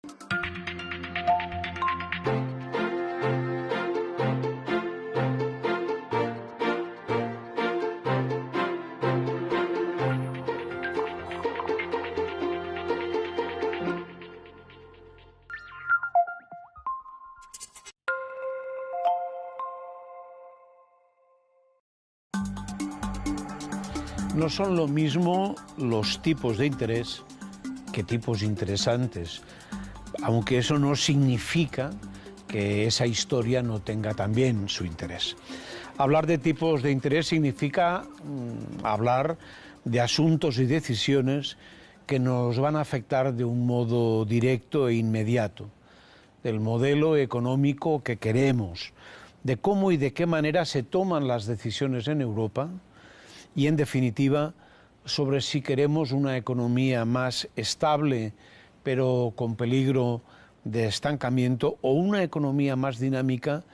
No son lo mismo los tipos de interés que tipos interesantes, aunque eso no significa que esa historia no tenga también su interés. Hablar de tipos de interés significa hablar de asuntos y decisiones que nos van a afectar de un modo directo e inmediato, del modelo económico que queremos, de cómo y de qué manera se toman las decisiones en Europa y, en definitiva, sobre si queremos una economía más estable, pero con peligro de estancamiento, o una economía más dinámica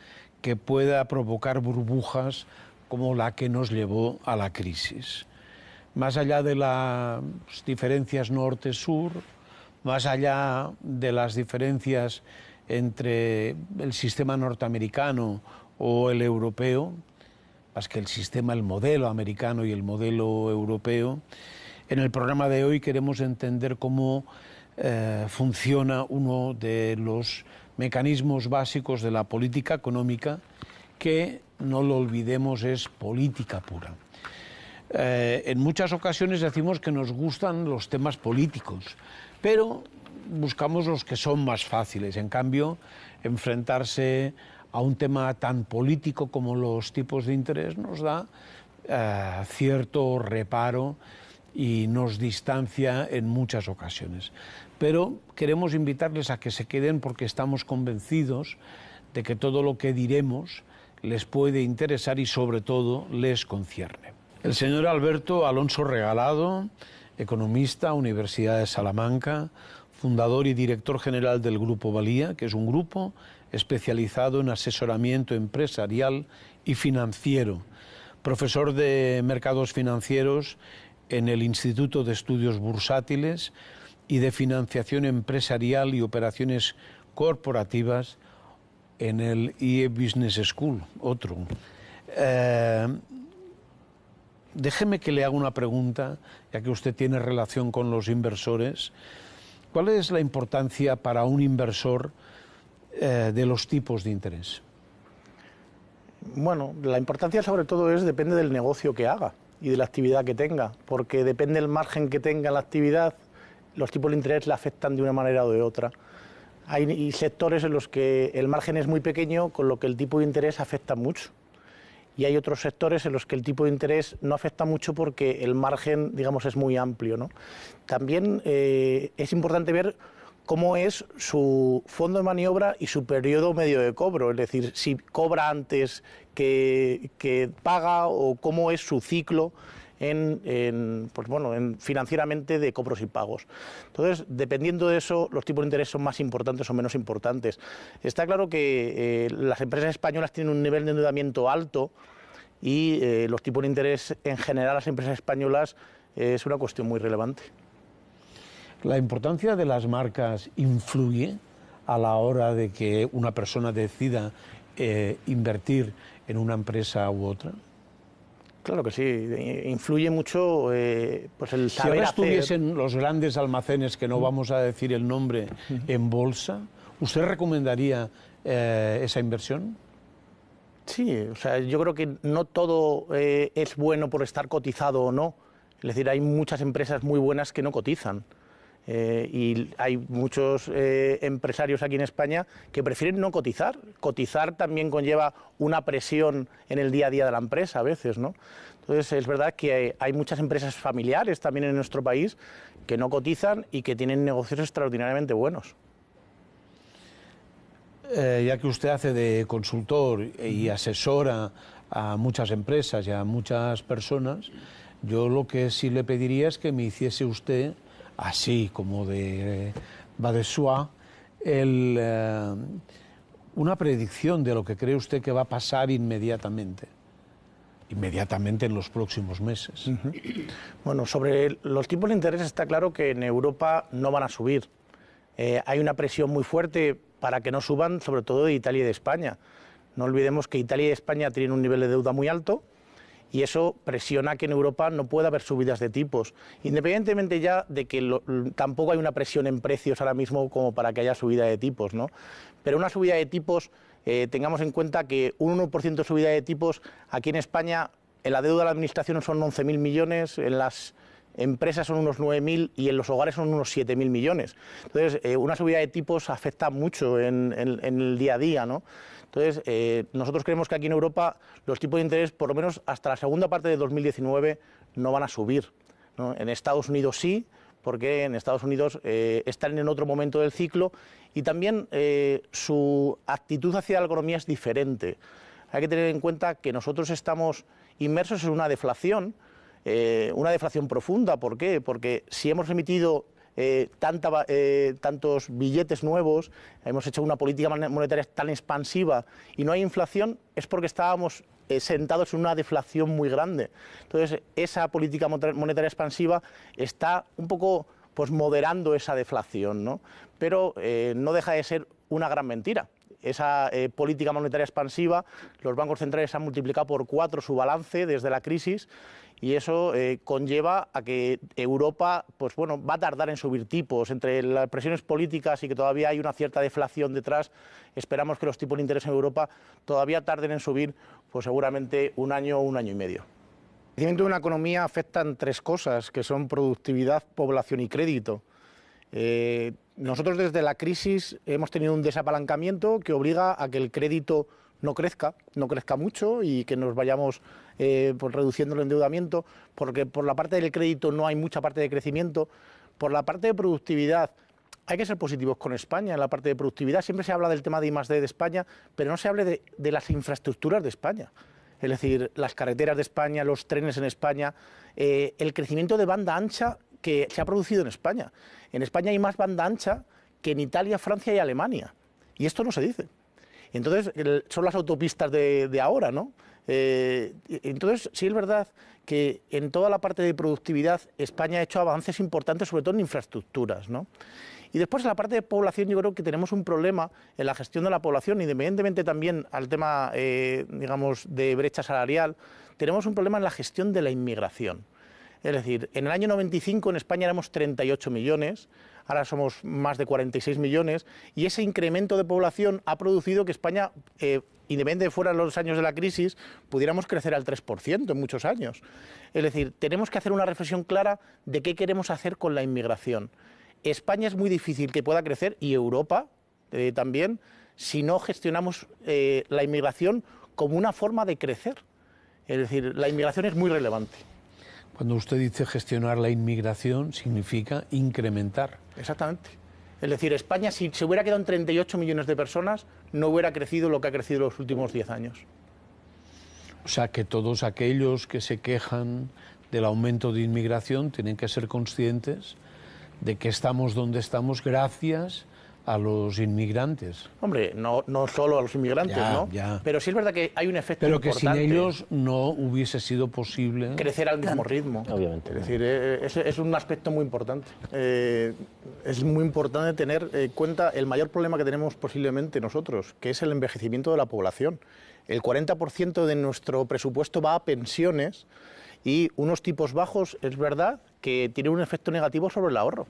que pueda provocar burbujas como la que nos llevó a la crisis. Más allá de las diferencias norte-sur, más allá de las diferencias entre el sistema norteamericano o el europeo, más que el sistema, el modelo americano y el modelo europeo, en el programa de hoy queremos entender cómo funciona uno de los mecanismos básicos de la política económica, que, no lo olvidemos, es política pura. En muchas ocasiones decimos que nos gustan los temas políticos, pero buscamos los que son más fáciles. En cambio, enfrentarse a un tema tan político como los tipos de interés nos da cierto reparo y nos distancia en muchas ocasiones. Pero queremos invitarles a que se queden, porque estamos convencidos de que todo lo que diremos les puede interesar y, sobre todo, les concierne. El señor Alberto Alonso Regalado, economista, Universidad de Salamanca, fundador y director general del Grupo Valía, que es un grupo especializado en asesoramiento empresarial y financiero, profesor de mercados financieros en el Instituto de Estudios Bursátiles y de Financiación Empresarial y Operaciones Corporativas en el IE Business School, otro. Déjeme que le haga una pregunta, ya que usted tiene relación con los inversores. ¿Cuál es la importancia para un inversor de los tipos de interés? Bueno, la importancia sobre todo depende del negocio que haga y de la actividad que tenga, porque depende del margen que tenga la actividad, los tipos de interés le afectan de una manera o de otra. Hay sectores en los que el margen es muy pequeño, con lo que el tipo de interés afecta mucho. Y hay otros sectores en los que el tipo de interés no afecta mucho porque el margen, digamos, es muy amplio, ¿no? También es importante ver cómo es su fondo de maniobra y su periodo medio de cobro, es decir, si cobra antes que paga, o cómo es su ciclo financieramente de cobros y pagos. Entonces, dependiendo de eso, los tipos de interés son más importantes o menos importantes. Está claro que las empresas españolas tienen un nivel de endeudamiento alto y los tipos de interés en general, las empresas españolas, es una cuestión muy relevante. ¿La importancia de las marcas influye a la hora de que una persona decida invertir en una empresa u otra? Claro que sí, influye mucho pues el saber Si ahora hacer. estuviesen los grandes almacenes, que no vamos a decir el nombre, en bolsa, ¿usted recomendaría esa inversión? Sí, o sea, yo creo que no todo es bueno por estar cotizado o no. Es decir, hay muchas empresas muy buenas que no cotizan. Y hay muchos empresarios aquí en España que prefieren no cotizar. Cotizar también conlleva una presión en el día a día de la empresa a veces, ¿no? Entonces es verdad que hay muchas empresas familiares también en nuestro país que no cotizan y que tienen negocios extraordinariamente buenos. Ya que usted hace de consultor y asesora a muchas empresas y a muchas personas, yo lo que sí le pediría es que me hiciese usted, así como va de soi, una predicción de lo que cree usted que va a pasar inmediatamente en los próximos meses. Bueno, sobre los tipos de interés está claro que en Europa no van a subir. Hay una presión muy fuerte para que no suban, sobre todo de Italia y de España. No olvidemos que Italia y España tienen un nivel de deuda muy alto y eso presiona que en Europa no pueda haber subidas de tipos, independientemente ya de que tampoco hay una presión en precios ahora mismo como para que haya subida de tipos, ¿no? Pero una subida de tipos, tengamos en cuenta que un 1% de subida de tipos aquí en España, en la deuda de la administración son 11.000 millones, en las empresas son unos 9.000 y en los hogares son unos 7.000 millones. Entonces, una subida de tipos afecta mucho en el día a día, ¿no? Entonces, nosotros creemos que aquí en Europa los tipos de interés, por lo menos hasta la segunda parte de 2019, no van a subir, ¿no? En Estados Unidos sí, porque en Estados Unidos están en otro momento del ciclo y también su actitud hacia la economía es diferente. Hay que tener en cuenta que nosotros estamos inmersos en una deflación profunda. ¿Por qué? Porque si hemos emitido tantos billetes nuevos, hemos hecho una política monetaria tan expansiva y no hay inflación, es porque estábamos sentados en una deflación muy grande. Entonces, esa política monetaria expansiva está un poco pues moderando esa deflación, ¿no? Pero no deja de ser una gran mentira. Esa política monetaria expansiva, los bancos centrales han multiplicado por 4 su balance desde la crisis y eso conlleva a que Europa pues bueno, va a tardar en subir tipos. Entre las presiones políticas y que todavía hay una cierta deflación detrás, esperamos que los tipos de interés en Europa todavía tarden en subir pues seguramente un año o un año y medio. El crecimiento de una economía afectan 3 cosas, que son productividad, población y crédito. Nosotros desde la crisis hemos tenido un desapalancamiento que obliga a que el crédito no crezca mucho y que nos vayamos pues reduciendo el endeudamiento, porque por la parte del crédito no hay mucha parte de crecimiento. Por la parte de productividad hay que ser positivos con España. En la parte de productividad siempre se habla del tema de I+D de España, pero no se habla de las infraestructuras de España. Es decir, las carreteras de España, los trenes en España, el crecimiento de banda ancha que se ha producido en España. En España hay más banda ancha que en Italia, Francia y Alemania. Y esto no se dice. Entonces, son las autopistas de ahora, ¿no? Entonces, sí es verdad que en toda la parte de productividad España ha hecho avances importantes, sobre todo en infraestructuras, ¿no? Y después en la parte de población yo creo que tenemos un problema en la gestión de la población, independientemente también al tema, digamos, de brecha salarial, tenemos un problema en la gestión de la inmigración. Es decir, en el año 95 en España éramos 38 millones, ahora somos más de 46 millones, y ese incremento de población ha producido que España, independientemente de fuera los años de la crisis, pudiéramos crecer al 3% en muchos años. Es decir, tenemos que hacer una reflexión clara de qué queremos hacer con la inmigración. España es muy difícil que pueda crecer, y Europa también, si no gestionamos la inmigración como una forma de crecer. Es decir, la inmigración es muy relevante. Cuando usted dice gestionar la inmigración, significa incrementar. Exactamente. Es decir, España, si se hubiera quedado en 38 millones de personas, no hubiera crecido lo que ha crecido en los últimos 10 años. O sea, que todos aquellos que se quejan del aumento de inmigración tienen que ser conscientes de que estamos donde estamos gracias a los inmigrantes. Hombre, no solo a los inmigrantes, ¿no? Ya. Pero sí es verdad que hay un efecto importante. Pero que sin ellos no hubiese sido posible crecer al mismo ritmo. Obviamente. Es decir, es un aspecto muy importante. Es muy importante tener en cuenta el mayor problema que tenemos posiblemente nosotros, que es el envejecimiento de la población. El 40% de nuestro presupuesto va a pensiones y unos tipos bajos, es verdad, que tienen un efecto negativo sobre el ahorro.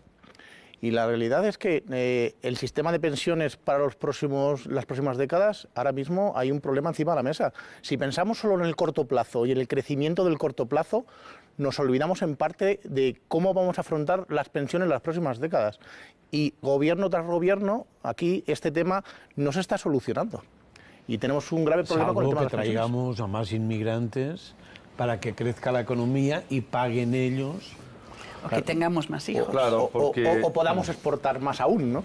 Y la realidad es que el sistema de pensiones para las próximas décadas, ahora mismo hay un problema encima de la mesa. Si pensamos solo en el corto plazo y en el crecimiento del corto plazo, nos olvidamos en parte de cómo vamos a afrontar las pensiones en las próximas décadas. Y gobierno tras gobierno, aquí este tema no se está solucionando. Y tenemos un grave problema con el tema de las pensiones. Traigamos a más inmigrantes para que crezca la economía y paguen ellos. O que tengamos más hijos. Claro, porque... o podamos exportar más aún, ¿no?